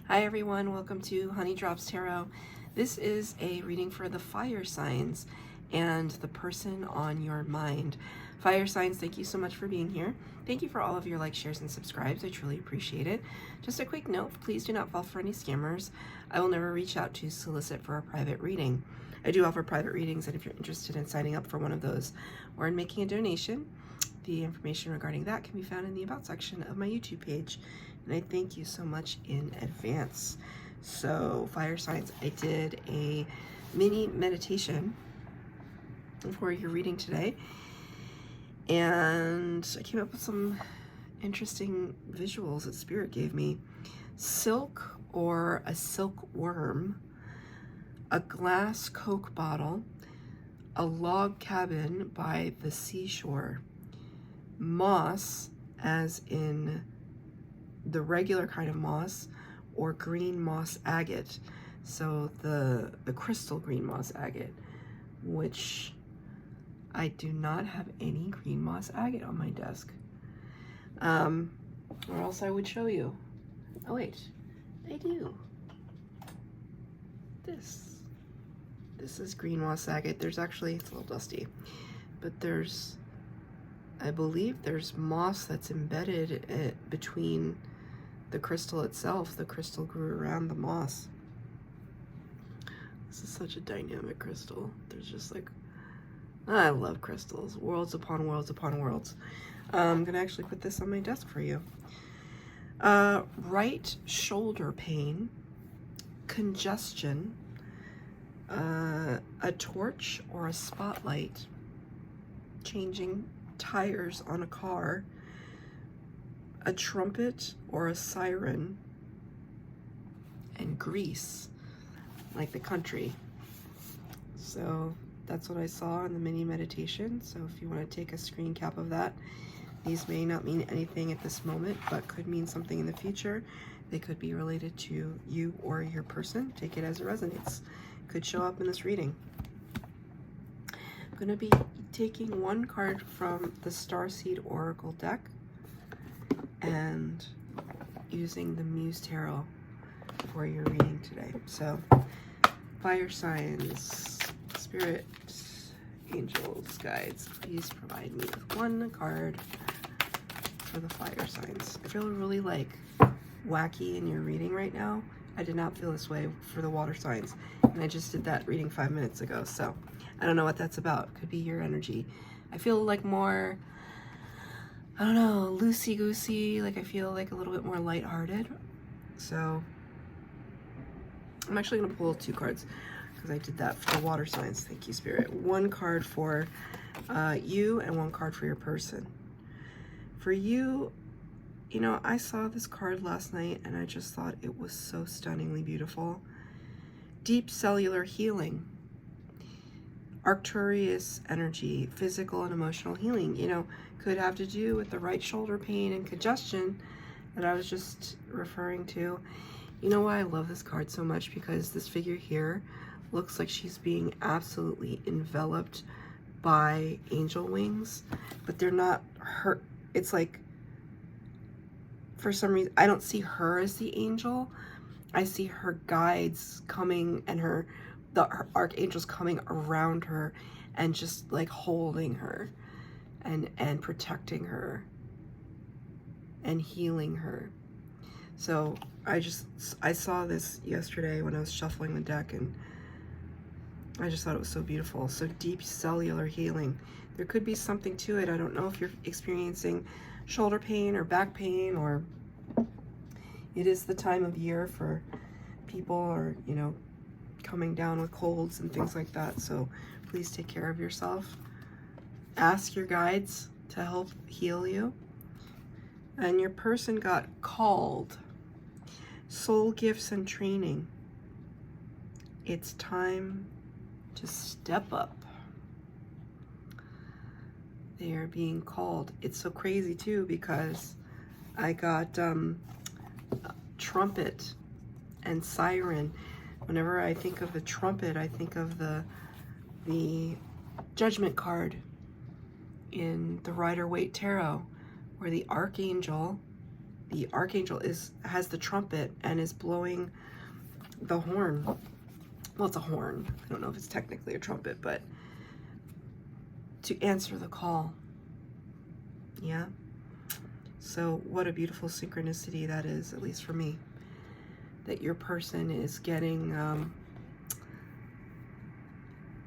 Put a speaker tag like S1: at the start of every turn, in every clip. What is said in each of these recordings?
S1: Hi everyone, welcome to Honey Drops Tarot. This is a reading for the fire signs and the person on your mind. Fire signs, thank you so much for being here. Thank you for all of your likes, shares, and subscribes. I truly appreciate it. Just a quick note, please do not fall for any scammers. I will never reach out to solicit for a private reading. I do offer private readings, and if you're interested in signing up for one of those or in making a donation, the information regarding that can be found in the About section of my YouTube page. And I thank you so much in advance. So, fire signs, I did a mini meditation for your reading today. And I came up with some interesting visuals that Spirit gave me. Silk or a silkworm, a glass Coke bottle, a log cabin by the seashore, moss, as in the regular kind of moss, or green moss agate. So the crystal green moss agate, which I do not have any green moss agate on my desk. Or else I would show you. Oh wait, I do. This is green moss agate. There's actually, it's a little dusty, but there's, I believe there's moss that's embedded between the crystal itself. The crystal grew around the moss. This is such a dynamic crystal. There's just like, I love crystals. Worlds upon worlds upon worlds. I'm gonna actually put this on my desk for you. Right shoulder pain, congestion, a torch or a spotlight, changing tires on a car, a trumpet or a siren, and Greece, like the country. So that's what I saw in the mini meditation. So if you want to take a screen cap of that, these may not mean anything at this moment, but could mean something in the future. They could be related to you or your person. Take it as it resonates. Could show up in this reading. I'm going to be taking one card from the Starseed Oracle deck and using the Muse Tarot for your reading today. So, fire signs, spirit, angels, guides, please provide me with one card for the fire signs. I feel really like wacky in your reading right now. I did not feel this way for the water signs, and I just did that reading 5 minutes ago, so I don't know what that's about. Could be your energy. I feel like more, I don't know, loosey-goosey, like I feel like a little bit more lighthearted. So I'm actually going to pull 2 cards because I did that for the water signs. Thank you, Spirit. 1 card for you and 1 card for your person. For you, you know, I saw this card last night and I just thought it was so stunningly beautiful. Deep cellular healing. Arcturus energy, physical and emotional healing, you know, could have to do with the right shoulder pain and congestion that I was just referring to. You know why I love this card so much? Because this figure here looks like she's being absolutely enveloped by angel wings, but they're not her. It's like, for some reason, I don't see her as the angel. I see her guides coming and her archangels coming around her and just like holding her and protecting her and healing her. So I saw this yesterday when I was shuffling the deck, and I just thought it was so beautiful. So deep cellular healing. There could be something to it. I don't know if you're experiencing shoulder pain or back pain, or it is the time of year for people, or, you know, coming down with colds and things like that. So please take care of yourself. Ask your guides to help heal you. And your person got called. Soul gifts and training. It's time to step up. They are being called. It's so crazy too, because I got trumpet and siren. Whenever I think of the trumpet, I think of the judgment card in the Rider-Waite Tarot, where the archangel the archangel has the trumpet and is blowing the horn. Well, it's a horn. I don't know if it's technically a trumpet, but to answer the call. Yeah. So what a beautiful synchronicity that is, at least for me, that your person is getting,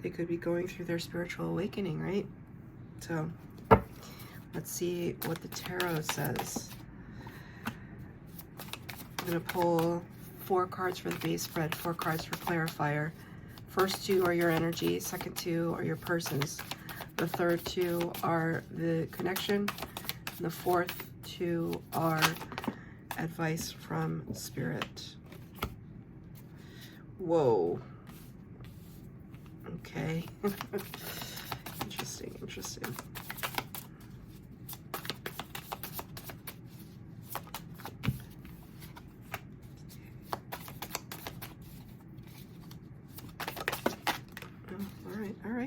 S1: they could be going through their spiritual awakening, right? So let's see what the tarot says. I'm going to pull 4 cards for the base spread, 4 cards for clarifier. First 2 are your energy, second 2 are your persons. The third 2 are the connection, and the fourth 2 are advice from spirit. Whoa. Okay. Interesting, interesting.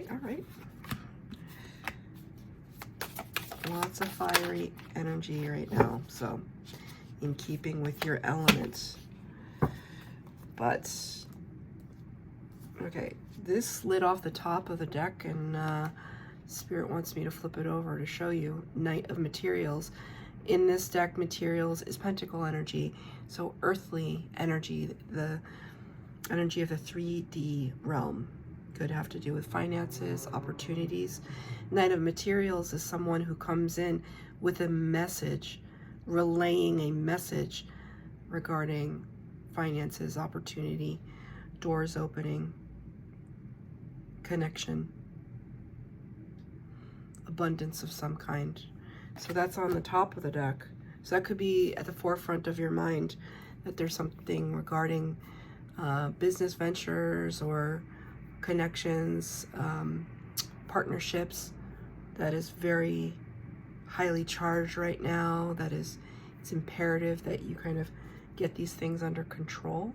S1: All right. Lots of fiery energy right now, so in keeping with your elements. But, okay, this slid off the top of the deck, and Spirit wants me to flip it over to show you. Knight of Materials. In this deck, materials is pentacle energy, so earthly energy, the energy of the 3D realm. Could have to do with finances, opportunities. Knight of Materials is someone who comes in with a message, relaying a message regarding finances, opportunity, doors opening, connection, abundance of some kind. So that's on the top of the deck. So that could be at the forefront of your mind, that there's something regarding business ventures or connections, partnerships that is very highly charged right now. That is, it's imperative that you kind of get these things under control.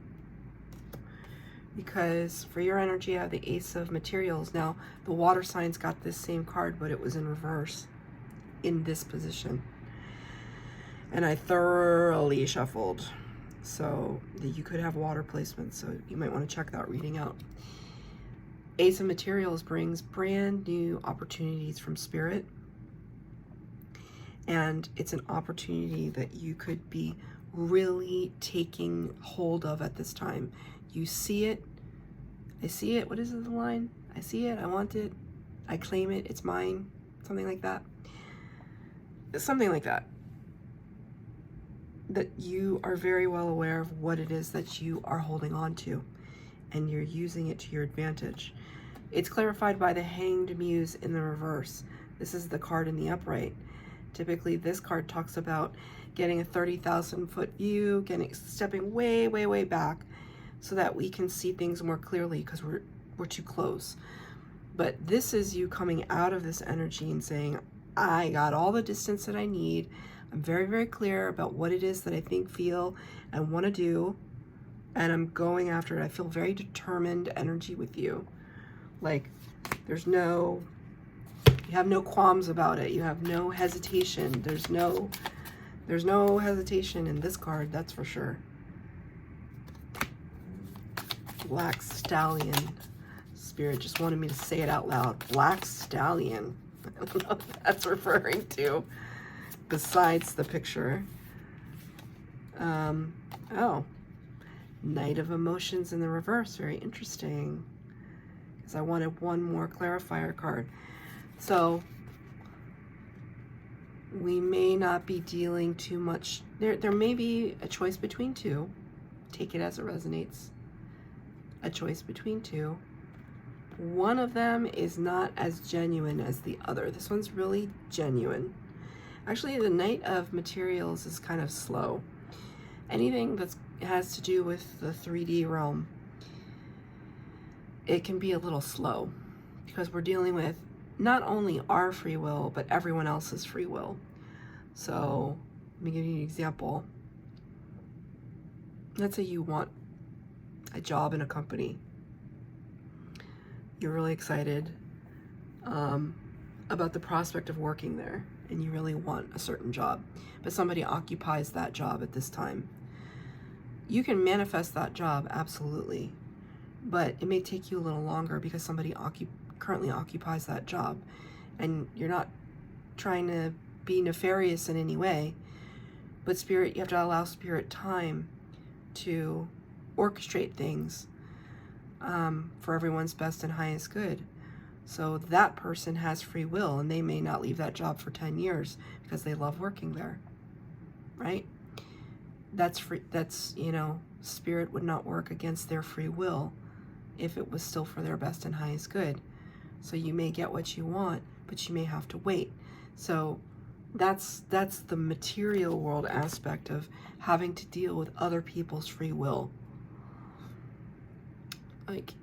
S1: Because for your energy, I have the Ace of Materials. Now, the water signs got this same card, but it was in reverse in this position. And I thoroughly shuffled. So you could have water placements, so you might want to check that reading out. Ace of Materials brings brand new opportunities from Spirit. And it's an opportunity that you could be really taking hold of at this time. You see it. I see it. What is the line? I see it. I want it. I claim it. It's mine. Something like that. Something like that. That you are very well aware of what it is that you are holding on to, and you're using it to your advantage. It's clarified by the Hanged Muse in the reverse. This is the card in the upright. Typically, this card talks about getting a 30,000-foot view, stepping way, way, way back so that we can see things more clearly because we're too close. But this is you coming out of this energy and saying, I got all the distance that I need. I'm very, very clear about what it is that I think, feel, and want to do, and I'm going after it. I feel very determined energy with you. Like, you have no qualms about it. You have no hesitation. There's no hesitation in this card, that's for sure. Black Stallion. Spirit just wanted me to say it out loud. Black Stallion. I don't know what that's referring to besides the picture. Oh, Knight of Emotions in the reverse. Very interesting. Because I wanted one more clarifier card. So we may not be dealing too much. There may be a choice between two. Take it as it resonates. A choice between two. One of them is not as genuine as the other. This one's really genuine. Actually, the Knight of Materials is kind of slow. Anything that has to do with the 3D realm, it can be a little slow because we're dealing with not only our free will, but everyone else's free will. So let me give you an example. Let's say you want a job in a company. You're really excited about the prospect of working there. and you really want a certain job, but somebody occupies that job at this time. You can manifest that job, absolutely, but it may take you a little longer because somebody currently occupies that job, and you're not trying to be nefarious in any way, but Spirit, you have to allow Spirit time to orchestrate things for everyone's best and highest good. So that person has free will, and they may not leave that job for 10 years because they love working there, right? That's free. That's, you know, Spirit would not work against their free will if it was still for their best and highest good. So you may get what you want, but you may have to wait. So that's the material world aspect of having to deal with other people's free will. Like,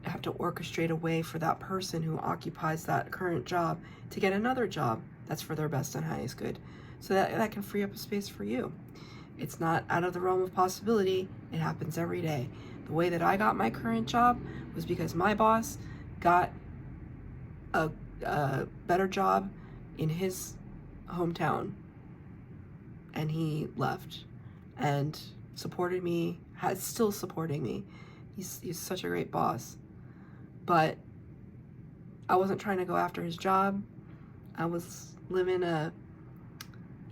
S1: have to orchestrate a way for that person who occupies that current job to get another job that's for their best and highest good. So that can free up a space for you. It's not out of the realm of possibility. It happens every day. The way that I got my current job was because my boss got a better job in his hometown, and he left and supported me, still supporting me. He's such a great boss. But I wasn't trying to go after his job. I was living a,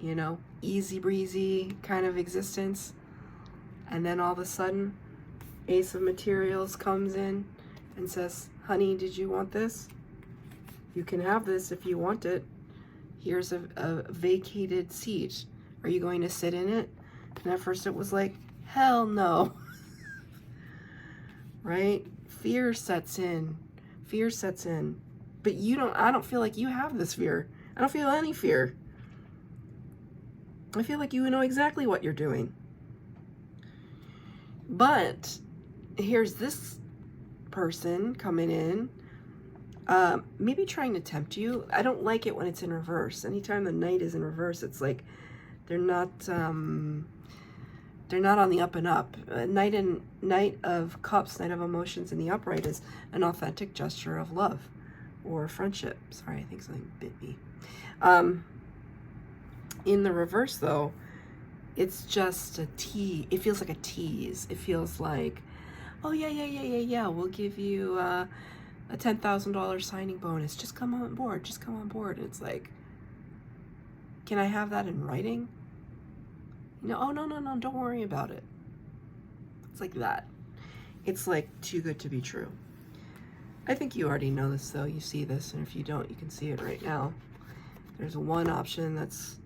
S1: you know, easy breezy kind of existence. And then all of a sudden, Ace of Materials comes in and says, honey, did you want this? You can have this if you want it. Here's a vacated seat. Are you going to sit in it? And at first it was like, hell no. Right? Fear sets in. Fear sets in. But I don't feel like you have this fear. I don't feel any fear. I feel like you know exactly what you're doing. But here's this person coming in, maybe trying to tempt you. I don't like it when it's in reverse. Anytime the Knight is in reverse, it's like they're not on the up and up. Knight of Cups, Knight of Emotions in the upright is an authentic gesture of love or friendship. Sorry, I think something bit me. In the reverse, though, it's just a tease. It feels like a tease. It feels like, oh, yeah, we'll give you a $10,000 signing bonus. Just come on board. Just come on board. And it's like, can I have that in writing? No, oh, no, don't worry about it. It's like that. It's like too good to be true. I think you already know this, though. You see this, and if you don't, you can see it right now. There's one option that's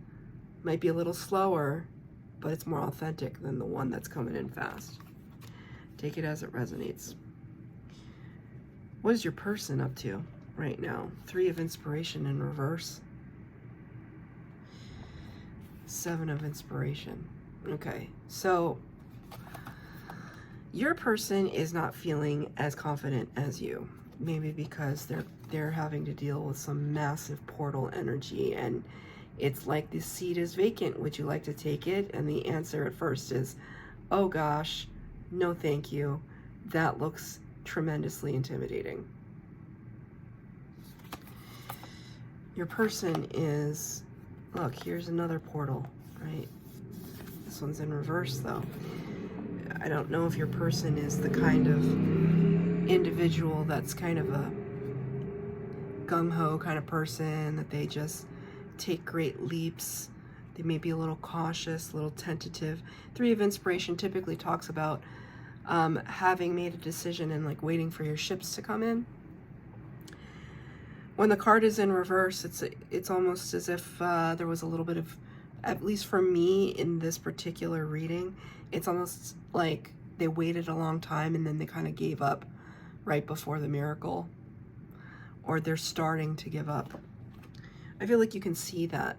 S1: might be a little slower, but it's more authentic than the one that's coming in fast. Take it as it resonates. What is your person up to right now? 3 of Inspiration in reverse. 7 of Inspiration. Okay, so your person is not feeling as confident as you. Maybe because they're having to deal with some massive portal energy, and it's like this seat is vacant. Would you like to take it? And the answer at first is, oh gosh, no thank you. That looks tremendously intimidating. Your person is, look, here's another portal, right? This one's in reverse, though. I don't know if your person is the kind of individual that's kind of a gung-ho kind of person, that they just take great leaps. They may be a little cautious, a little tentative. 3 of Inspiration typically talks about having made a decision and like waiting for your ships to come in. When the card is in reverse, it's almost as if there was a little bit of, at least for me in this particular reading, it's almost like they waited a long time and then they kind of gave up right before the miracle, or they're starting to give up. I feel like you can see that.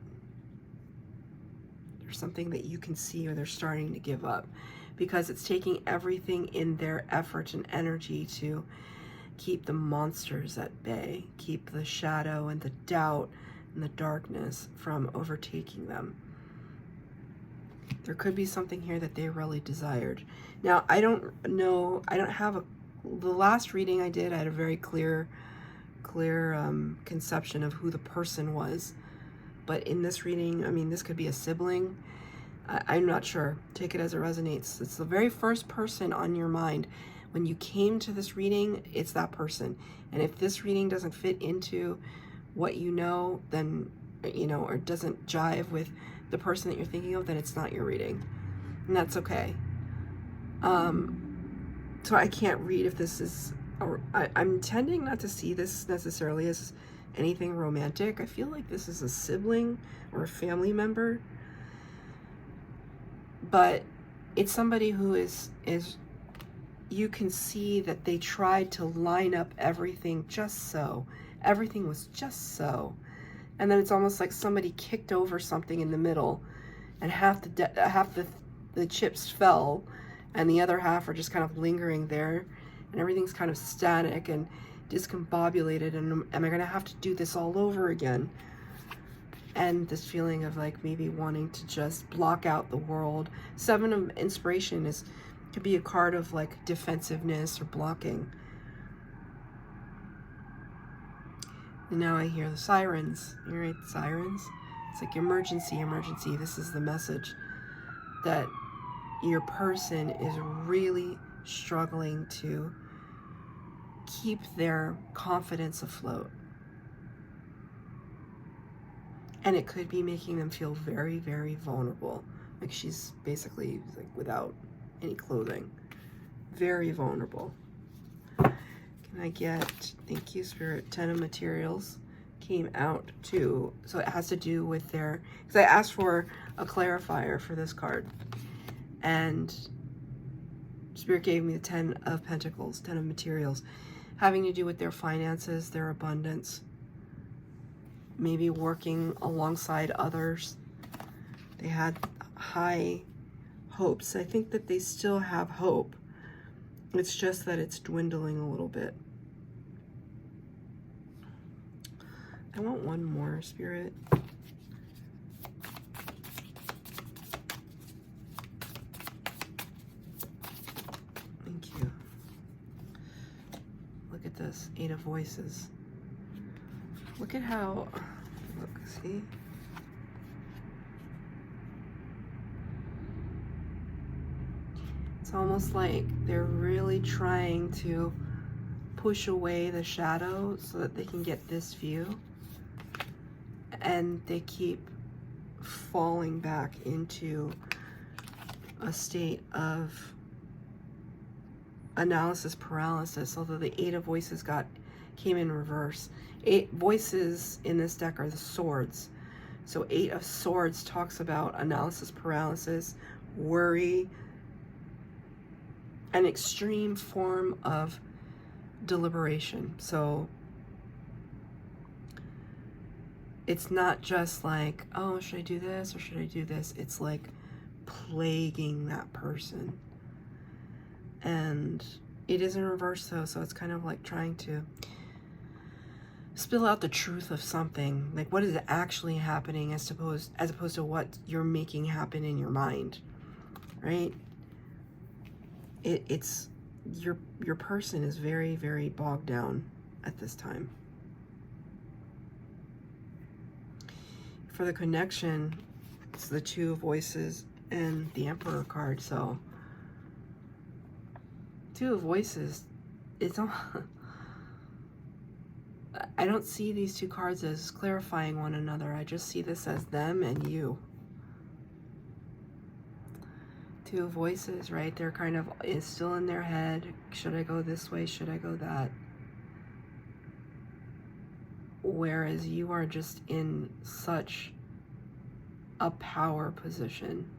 S1: There's something that you can see, or they're starting to give up, because it's taking everything in their effort and energy to keep the monsters at bay, keep the shadow and the doubt and the darkness from overtaking them. There could be something here that they really desired. Now, I don't know, I don't have the last reading I did, I had a very clear conception of who the person was. But in this reading, I mean, this could be a sibling. I'm not sure. Take it as it resonates. It's the very first person on your mind. When you came to this reading, it's that person. And if this reading doesn't fit into what you know, then, you know, or doesn't jive with the person that you're thinking of, then it's not your reading. And that's okay. So I can't read if this is, I'm tending not to see this necessarily as anything romantic. I feel like this is a sibling or a family member. But it's somebody who is you can see that they tried to line up everything just so. Everything was just so. And then it's almost like somebody kicked over something in the middle, and half the chips fell, and the other half are just kind of lingering there, and everything's kind of static and discombobulated, and am I going to have to do this all over again? And this feeling of like maybe wanting to just block out the world. Seven of Inspiration could be a card of like defensiveness or blocking. And now I hear the sirens. You hear the sirens? It's like emergency, emergency. This is the message that your person is really struggling to keep their confidence afloat. And it could be making them feel very, very vulnerable. Like she's basically like without any clothing. Very vulnerable. Can I get, thank you, Spirit, 10 of Materials came out too. So it has to do with their, because I asked for a clarifier for this card. And Spirit gave me the 10 of Pentacles, 10 of Materials, having to do with their finances, their abundance. Maybe working alongside others. They had high hopes. I think that they still have hope. It's just that it's dwindling a little bit. I want one more, Spirit. Thank you. Look at this, 8 of Voices. Look at how, look, see? It's almost like they're really trying to push away the shadow so that they can get this view. And they keep falling back into a state of analysis paralysis, although the 8 of Voices came in reverse. 8 voices in this deck are the swords. So 8 of Swords talks about analysis paralysis, worry, an extreme form of deliberation. So it's not just like, oh, should I do this or should I do this? It's like plaguing that person. And it is in reverse though, so it's kind of like trying to spill out the truth of something, like what is actually happening as opposed to what you're making happen in your mind, right? It's your person is very, very bogged down at this time. For the connection, it's the 2 of Voices and the Emperor card. So 2 of Voices, it's all I don't see these 2 cards as clarifying one another. I just see this as them and you. 2 of Voices, right? They're kind of, it's still in their head. Should I go this way? Should I go that? Whereas you are just in such a power position.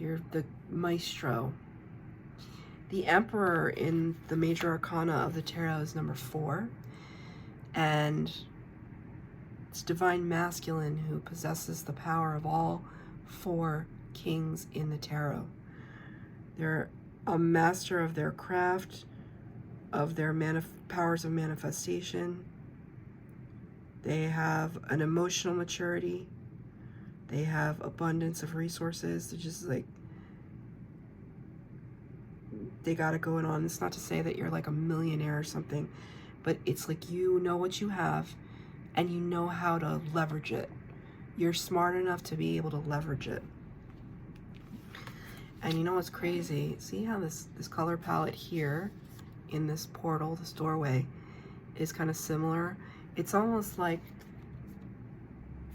S1: You're the maestro. The Emperor in the major arcana of the tarot is number 4. And it's divine masculine who possesses the power of all 4 kings in the tarot. They're a master of their craft, of their powers of manifestation. They have an emotional maturity. They have abundance of resources. They're just like, they got it going on. It's not to say that you're like a millionaire or something, but it's like you know what you have. and you know how to leverage it. You're smart enough to be able to leverage it. And you know what's crazy? See how this color palette here in this portal, this doorway, is kind of similar? It's almost like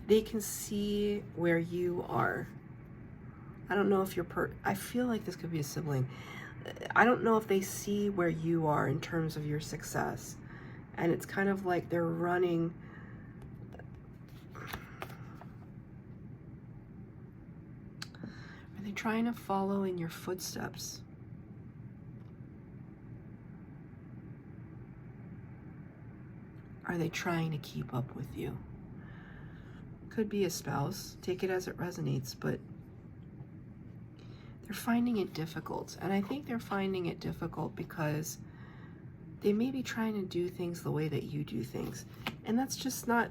S1: they can see where you are. I don't know if you're I feel like this could be a sibling. I don't know if they see where you are in terms of your success. And it's kind of like they're running. Are they trying to follow in your footsteps? Are they trying to keep up with you? Could be a spouse. Take it as it resonates, but they're finding it difficult. And I think they're finding it difficult because they may be trying to do things the way that you do things. And that's just not...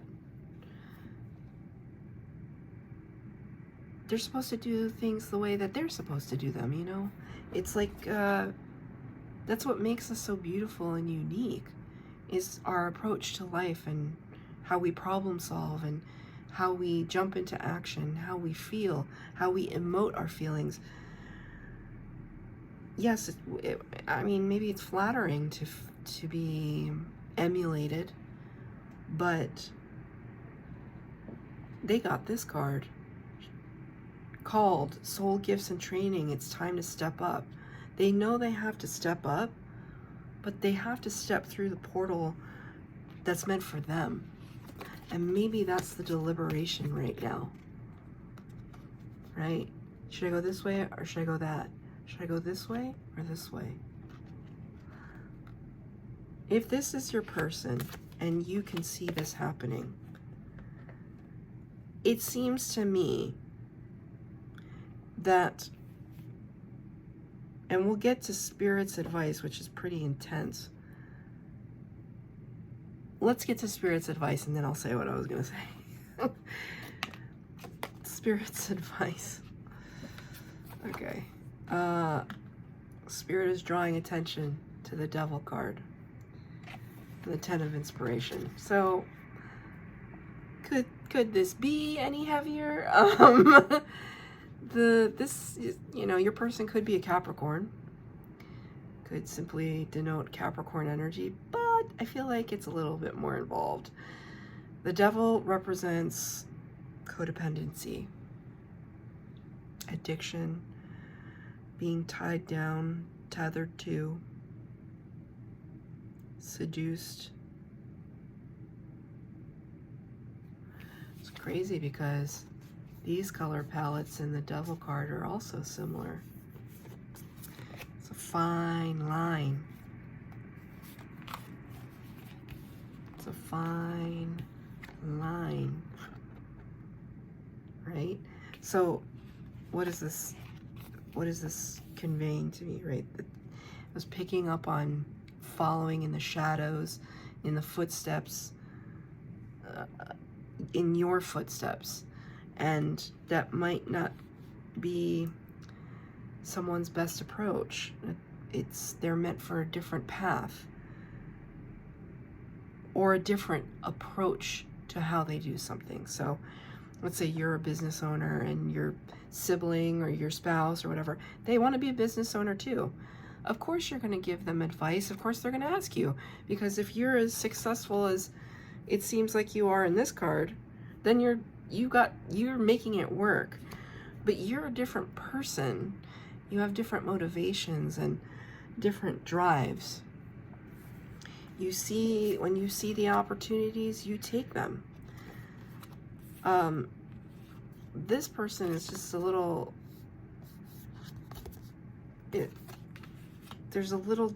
S1: They're supposed to do things the way that they're supposed to do them, you know? It's like, that's what makes us so beautiful and unique, is our approach to life and how we problem solve and how we jump into action, how we feel, how we emote our feelings. Yes, I mean, maybe it's flattering to be emulated, but they got this card called Soul Gifts and Training. It's time to step up. They know they have to step up, but they have to step through the portal that's meant for them. And maybe that's the deliberation right now. Right? Should I go this way or should I go that? Should I go this way or this way? If this is your person and you can see this happening, it seems to me that, and we'll get to Spirit's advice, which is pretty intense. Let's get to Spirit's advice and then I'll say what I was going to say. Spirit's advice. Okay. Spirit is drawing attention to the Devil card. The 10 of Inspiration. So, could this be any heavier? This is, you know, your person could be a Capricorn. Could simply denote Capricorn energy, but I feel like it's a little bit more involved. The Devil represents codependency, addiction, being tied down, tethered to, seduced. It's crazy because these color palettes in the Devil card are also similar. It's a fine line. It's a fine line. Right? So what is this? What is this conveying to me, right? I was picking up on following in the shadows, in the footsteps, in your footsteps. And that might not be someone's best approach. They're meant for a different path or a different approach to how they do something. So let's say you're a business owner and your sibling or your spouse or whatever, they want to be a business owner too. Of course you're going to give them advice. Of course they're going to ask you, because if you're as successful as it seems like you are in this card, then you're making it work. But you're a different person. You have different motivations and different drives. When you see the opportunities, you take them. This person is just a little, there's a little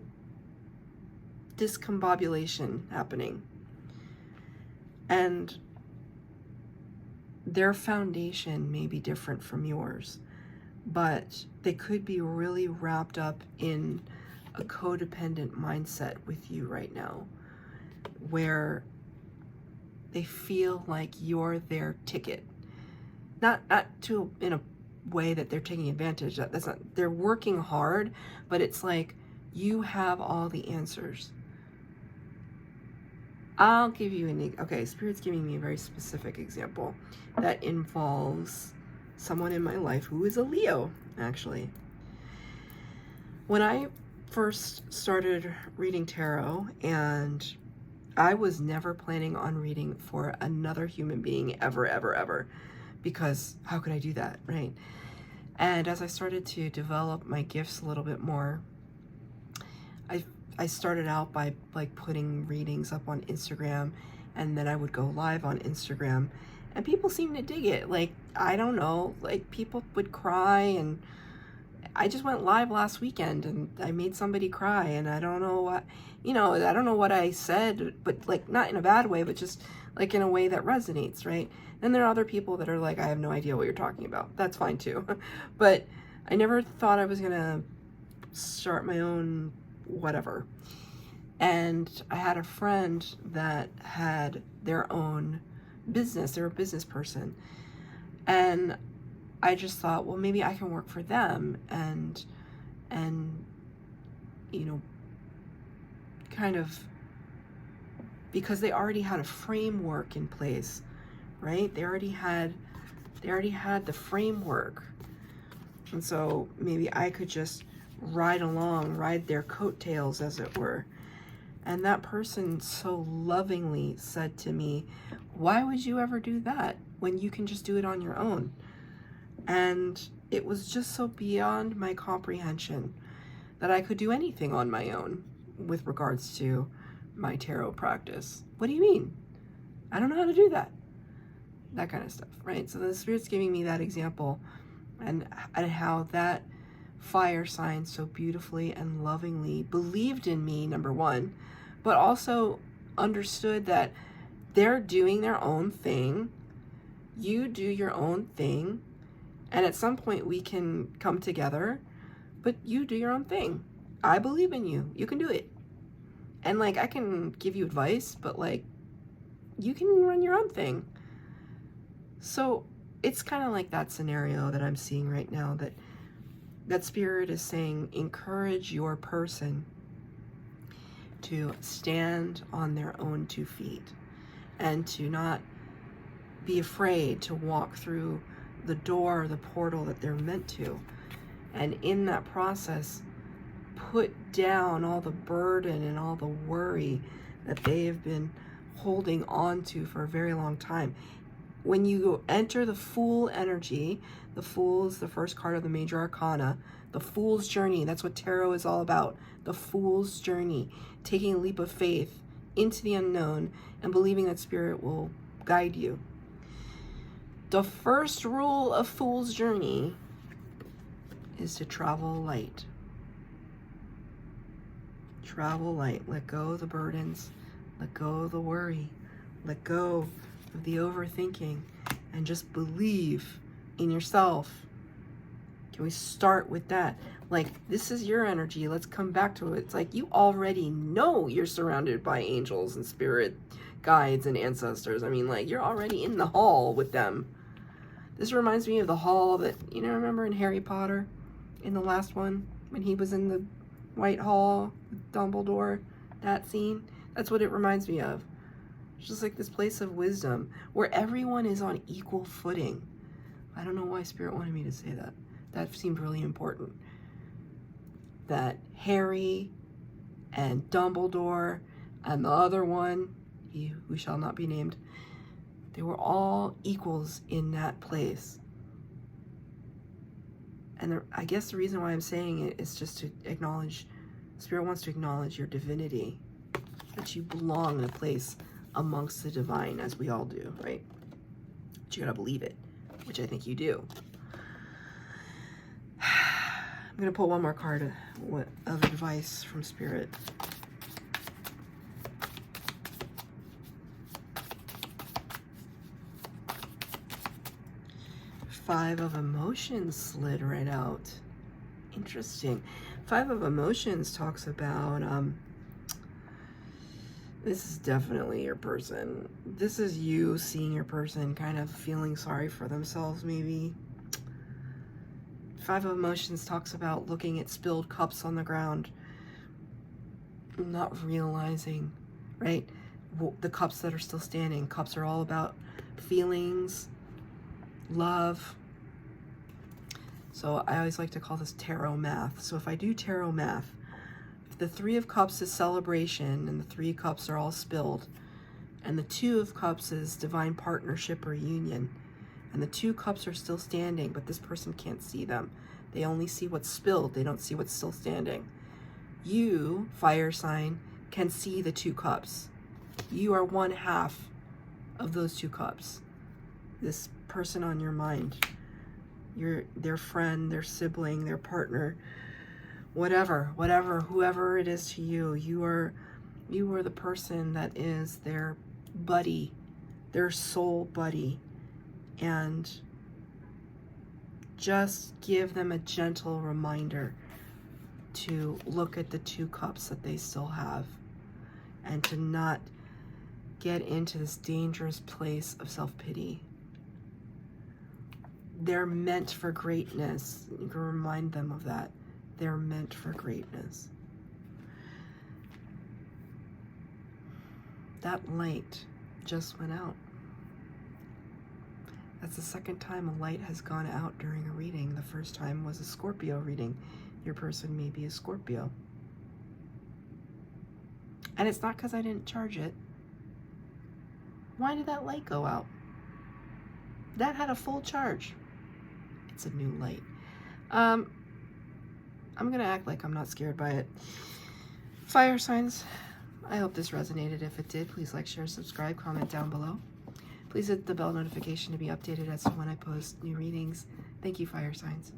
S1: discombobulation happening. And their foundation may be different from yours, but they could be really wrapped up in a codependent mindset with you right now, where they feel like you're their ticket. Not in a way that they're taking advantage of. That's not, they're working hard, but it's like you have all the answers. I'll give you okay, Spirit's giving me a very specific example that involves someone in my life who is a Leo, actually. When I first started reading tarot, and I was never planning on reading for another human being ever, ever, ever, because how could I do that, right? And as I started to develop my gifts a little bit more, I started out by like putting readings up on Instagram, and then I would go live on Instagram, and people seemed to dig it. Like, I don't know, like people would cry, and I just went live last weekend and I made somebody cry, and I don't know what, I don't know what I said, but like not in a bad way, but just like in a way that resonates, right? Then there are other people that are like, I have no idea what you're talking about. That's fine too. But I never thought I was gonna start my own whatever. And I had a friend that had their own business. They're a business person. And I just thought, well, maybe I can work for them and kind of, because they already had a framework in place, right? They already had the framework. And so maybe I could just ride their coattails, as it were. And that person so lovingly said to me, why would you ever do that when you can just do it on your own? And it was just so beyond my comprehension that I could do anything on my own with regards to my tarot practice. What do you mean? I don't know how to do that. That kind of stuff, right? So the Spirit's giving me that example, and how that fire sign so beautifully and lovingly believed in me, number one, but also understood that they're doing their own thing. You do your own thing. And at some point we can come together, but you do your own thing. I believe in you. You can do it. And like, I can give you advice, but like, you can run your own thing. So it's kind of like that scenario that I'm seeing right now, that Spirit is saying, encourage your person to stand on their own 2 feet and to not be afraid to walk through the door, the portal that they're meant to. And in that process, put down all the burden and all the worry that they have been holding on to for a very long time. When you enter the Fool energy, the Fool is the first card of the major arcana, the Fool's journey. That's what tarot is all about. The Fool's journey, taking a leap of faith into the unknown and believing that Spirit will guide you. The first rule of Fool's journey is to travel light. Travel light. Let go of the burdens. Let go of the worry. Let go of the overthinking, and just believe in yourself. Can we start with that? Like, this is your energy. Let's come back to it. It's like you already know you're surrounded by angels and spirit guides and ancestors. I mean, like, you're already in the hall with them. This reminds me of the hall that, remember in Harry Potter, in the last one, when he was in the White Hall with Dumbledore, that scene? That's what it reminds me of. It's just like this place of wisdom where everyone is on equal footing. I don't know why Spirit wanted me to say that. That seemed really important. That Harry and Dumbledore and the other one, he who shall not be named, they were all equals in that place. And I guess the reason why I'm saying it is just to acknowledge, Spirit wants to acknowledge your divinity, that you belong in a place amongst the divine, as we all do, right? But you gotta believe it, which I think you do. I'm gonna pull one more card of advice from Spirit. Five of Emotions slid right out. Interesting. Five of Emotions talks about, this is definitely your person. This is you seeing your person kind of feeling sorry for themselves, maybe. Five of Emotions talks about looking at spilled cups on the ground, not realizing, right? the cups that are still standing. Cups are all about feelings, love. So I always like to call this tarot math. So if I do tarot math, if the Three of Cups is celebration and the Three of Cups are all spilled, and the Two of Cups is divine partnership or union, and the two cups are still standing, but this person can't see them. They only see what's spilled. They don't see what's still standing. You, fire sign, can see the two cups. You are one half of those two cups. This person on your mind, their friend, their sibling, their partner, whatever, whoever it is to you, you are the person that is their buddy, their soul buddy. And just give them a gentle reminder to look at the two cups that they still have and to not get into this dangerous place of self-pity. They're meant for greatness. You can remind them of that. They're meant for greatness. That light just went out. That's the second time a light has gone out during a reading. The first time was a Scorpio reading. Your person may be a Scorpio. And it's not because I didn't charge it. Why did that light go out? That had a full charge. It's a new light. I'm going to act like I'm not scared by it. Fire signs, I hope this resonated. If it did, please like, share, subscribe, comment down below. Please hit the bell notification to be updated as to when I post new readings. Thank you, fire signs.